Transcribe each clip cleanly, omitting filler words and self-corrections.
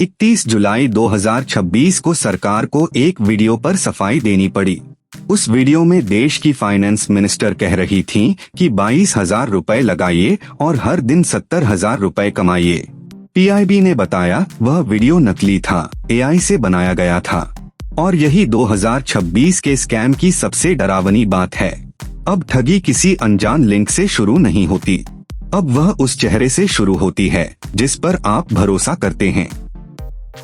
31 जुलाई 2026 को सरकार को एक वीडियो पर सफाई देनी पड़ी। उस वीडियो में देश की फाइनेंस मिनिस्टर कह रही थीं कि 22,000 रुपए लगाइए और हर दिन 70,000 रुपए कमाइए। पीआईबी ने बताया वह वीडियो नकली था, एआई से बनाया गया था और यही 2026 के स्कैम की सबसे डरावनी बात है। अब ठगी किसी अनजान लिंक से शुरू नहीं होती, अब वह उस चेहरे से शुरू होती है जिस पर आप भरोसा करते हैं।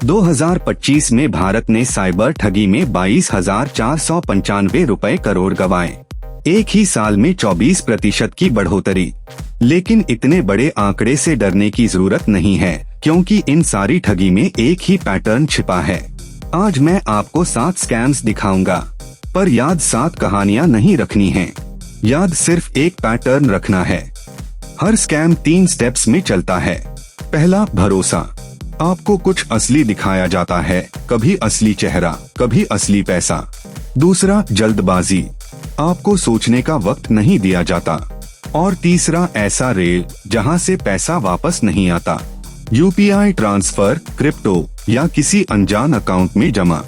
2025 में भारत ने साइबर ठगी में 22,495 रुपए करोड़ गंवाए। एक ही साल में 24% की बढ़ोतरी। लेकिन इतने बड़े आंकड़े से डरने की जरूरत नहीं है, क्योंकि इन सारी ठगी में एक ही पैटर्न छिपा है। आज मैं आपको 7 स्कैम्स दिखाऊंगा, पर याद 7 कहानियां नहीं रखनी है, याद सिर्फ एक पैटर्न रखना है। हर स्कैम 3 स्टेप्स में चलता है। पहला, भरोसा। आपको कुछ असली दिखाया जाता है, कभी असली चेहरा, कभी असली पैसा। दूसरा, जल्दबाजी। आपको सोचने का वक्त नहीं दिया जाता। और तीसरा, ऐसा रेल जहां से पैसा वापस नहीं आता। यूपीआई ट्रांसफर, क्रिप्टो या किसी अनजान अकाउंट में जमा।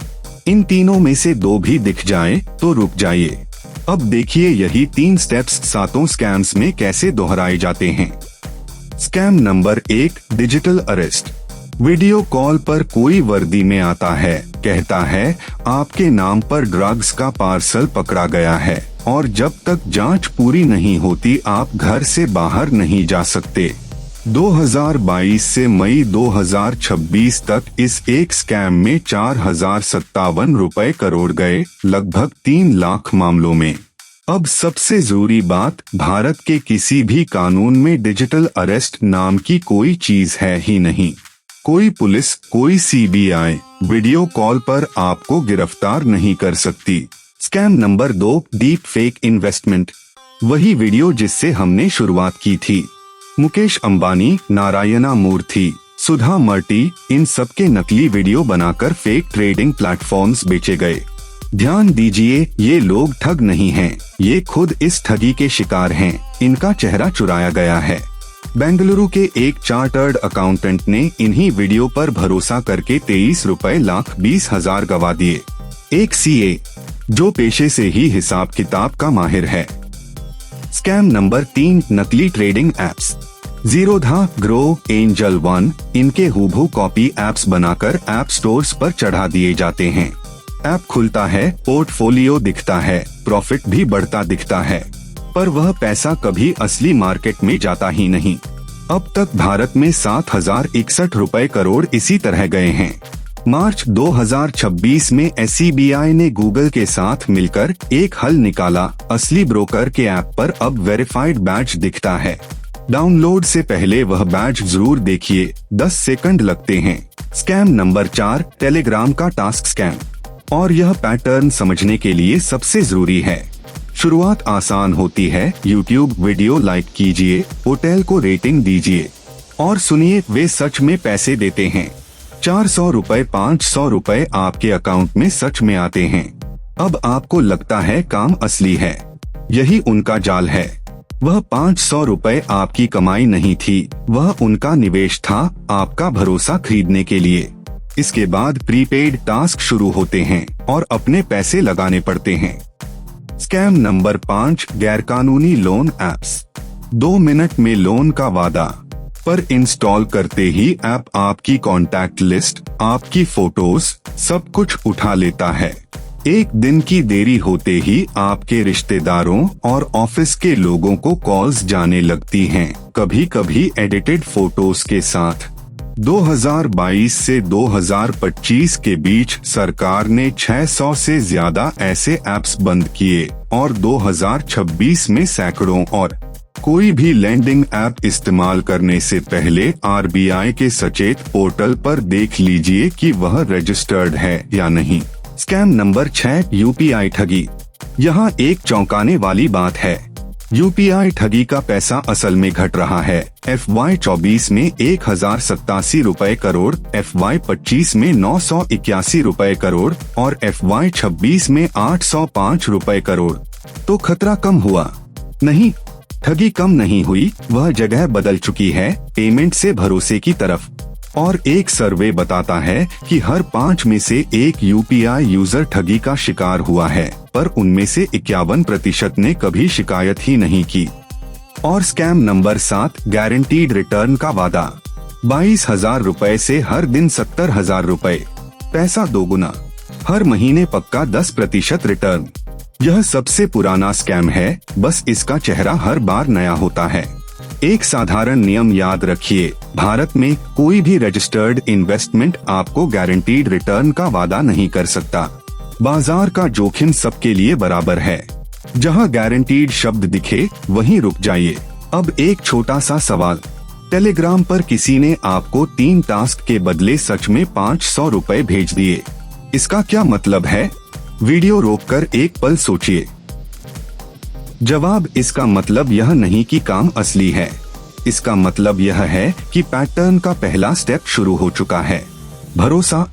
इन तीनों में से 2 भी दिख जाए तो रुक जाइए। अब देखिए यही 3 स्टेप्स 7 स्कैम्स में कैसे दोहराए जाते हैं। Scam number 1, digital arrest. Video call पर कोई वर्दी में आता है, कहता है आपके नाम पर ड्रग्स का पार्सल पकड़ा गया है और जब तक जांच पूरी नहीं होती आप घर से बाहर नहीं जा सकते। 2022 से मई 2026 तक इस एक स्कैम में 4,057 रुपए करोड़ गए, लगभग 3 लाख मामलों में। अब सबसे जरूरी बात, भारत के किसी भी कानून में डिजिटल अरेस्ट नाम की कोई चीज है ही नहीं। कोई पुलिस, कोई सीबीआई वीडियो कॉल पर आपको गिरफ्तार नहीं कर सकती। Scam number 2, deep fake investment. वही वीडियो जिससे हमने शुरुआत की थी। मुकेश अंबानी, नारायणा मूर्ति, सुधा मर्टी, इन सबके नकली वीडियो बनाकर फेक ट्रेडिंग प्लेटफॉर्म्स बेचे गए। ध्यान दीजिए, ये लोग ठग नहीं हैं, ये खुद इस ठगी के शिकार हैं। इनका चेहरा चुराया गया है। बेंगलुरु के एक चार्टर्ड अकाउंटेंट ने इन्हीं वीडियो पर भरोसा करके 23,20,000 गवा दिए। एक सीए जो पेशे से ही हिसाब किताब का माहिर है। स्कैम नंबर 3, नकली trading apps. Zerodha, grow, angel one, इनके हूबहू कॉपी एप्स बनाकर ऐप स्टोर्स पर चढ़ा दिए जाते हैं। ऐप खुलता है, पोर्टफोलियो दिखता है, प्रॉफिट भी बढ़ता दिखता है, पर वह पैसा कभी असली मार्केट में जाता ही नहीं। अब तक भारत में 7,061 रुपए करोड़ इसी तरह गए हैं। मार्च 2026 में एसबीआई ने गूगल के साथ मिलकर एक हल निकाला। असली ब्रोकर के ऐप पर अब वेरीफाइड बैज दिखता है। डाउनलोड से पहले वह बैज जरूर देखिए, 10 सेकंड लगते हैं। स्कैम नंबर 4, टेलीग्राम का टास्क स्कैम। और यह पैटर्न समझने के लिए सबसे जरूरी है। शुरुआत आसान होती है, यूट्यूब वीडियो लाइक कीजिए, होटल को रेटिंग दीजिए और सुनिए वे सच में पैसे देते हैं। 400 रुपए, 500 रुपए आपके अकाउंट में सच में आते हैं। अब आपको लगता है काम असली है, यही उनका जाल है। वह 500 रुपए आपकी कमाई नहीं थी, वह उनका निवेश था, आपका भरोसा खरीदने के लिए। इसके बाद प्रीपेड टास्क शुरू होते हैं और अपने पैसे लगाने पड़ते हैं। स्कैम नंबर 5, गैरकानूनी लोन एप्स। 2 मिनट में लोन का वादा, पर इंस्टॉल करते ही ऐप आपकी कॉन्टैक्ट लिस्ट, आपकी फोटोज, सब कुछ उठा लेता है। एक दिन की देरी होते ही आपके रिश्तेदारों और ऑफिस के लोगों को कॉल्स जाने लगती हैं, कभी कभी एडिटेड फोटोज के साथ। 2022 से 2025 के बीच सरकार ने 600 से ज्यादा ऐसे ऐप्स बंद किए और 2026 में सैकड़ों और। कोई भी लेंडिंग ऐप इस्तेमाल करने से पहले आरबीआई के सचेत पोर्टल पर देख लीजिए कि वह रजिस्टर्ड है या नहीं। स्कैम नंबर 6, यूपीआई ठगी। यहाँ एक चौंकाने वाली बात है, यूपीआई ठगी का पैसा असल में घट रहा है। FY24 में 1,087 रुपए करोड़, FY25 में 981 रुपए करोड़ और FY26 में 805 रुपए करोड़। तो खतरा कम हुआ? नहीं, ठगी कम नहीं हुई, वह जगह बदल चुकी है पेमेंट से भरोसे की तरफ। और एक सर्वे बताता है कि हर 5 में से एक यूपीआई यूजर ठगी का शिकार हुआ है, पर उनमें से 51% ने कभी शिकायत ही नहीं की। और स्कैम नंबर 7, गारंटीड रिटर्न का वादा। 22,000 रुपए से हर दिन 70,000 रुपए, पैसा दोगुना, हर महीने पक्का 10% रिटर्न। यह सबसे पुराना स्कैम है, बस इसका चेहरा हर बार नया होता है। एक साधारण नियम याद रखिए, भारत में कोई भी रजिस्टर्ड इन्वेस्टमेंट आपको गारंटीड रिटर्न का वादा नहीं कर सकता। बाजार का जोखिम सबके लिए बराबर है। जहां गारंटीड शब्द दिखे वहीं रुक जाइए। अब एक छोटा सा सवाल, टेलीग्राम पर किसी ने आपको 3 टास्क के बदले सच में 500 रुपए भेज दिए। इसका क्या मतलब है? वीडियो रोककर एक पल सोचिए। जवाब, इसका मतलब यह नहीं कि काम असली है। इसका मतलब यह है कि पैटर्न का पहला स्टेप शुरू हो चुका है। भरोसा।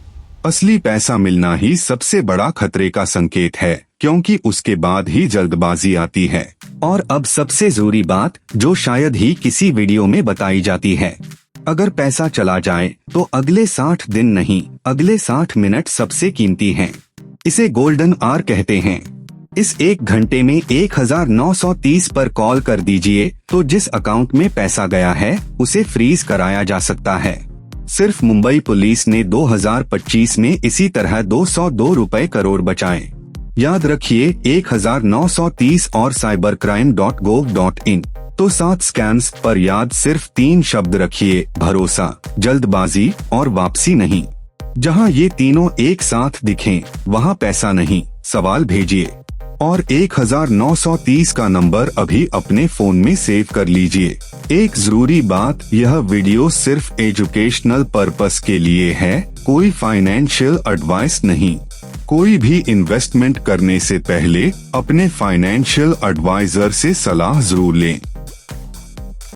असली पैसा मिलना ही सबसे बड़ा खतरे का संकेत है, क्योंकि उसके बाद ही जल्दबाजी आती है। और अब सबसे जरूरी बात, जो शायद ही किसी वीडियो में बताई जाती है, अगर पैसा चला जाए तो अगले 60 दिन नहीं, अगले 60 मिनट सबसे कीमती हैं। इसे गोल्डन आवर कहते हैं। इस 1 घंटे में 1930 पर कॉल कर दीजिए तो जिस अकाउंट में पैसा गया है उसे फ्रीज कराया जा सकता है। सिर्फ मुंबई पुलिस ने 2025 में इसी तरह 202 रुपए करोड़ बचाए। याद रखिए 1930 और cybercrime.gov.in। तो 7 स्कैम्स पर याद सिर्फ 3 शब्द रखिए, भरोसा, जल्दबाजी और वापसी नहीं। जहां ये तीनों एक साथ दिखें वहां पैसा नहीं, सवाल भेजिए। और 1930 का नंबर अभी अपने फोन में सेव कर लीजिए। एक जरूरी बात, यह वीडियो सिर्फ एजुकेशनल पर्पस के लिए है, कोई फाइनेंशियल एडवाइस नहीं। कोई भी इन्वेस्टमेंट करने से पहले अपने फाइनेंशियल एडवाइजर से सलाह जरूर लें।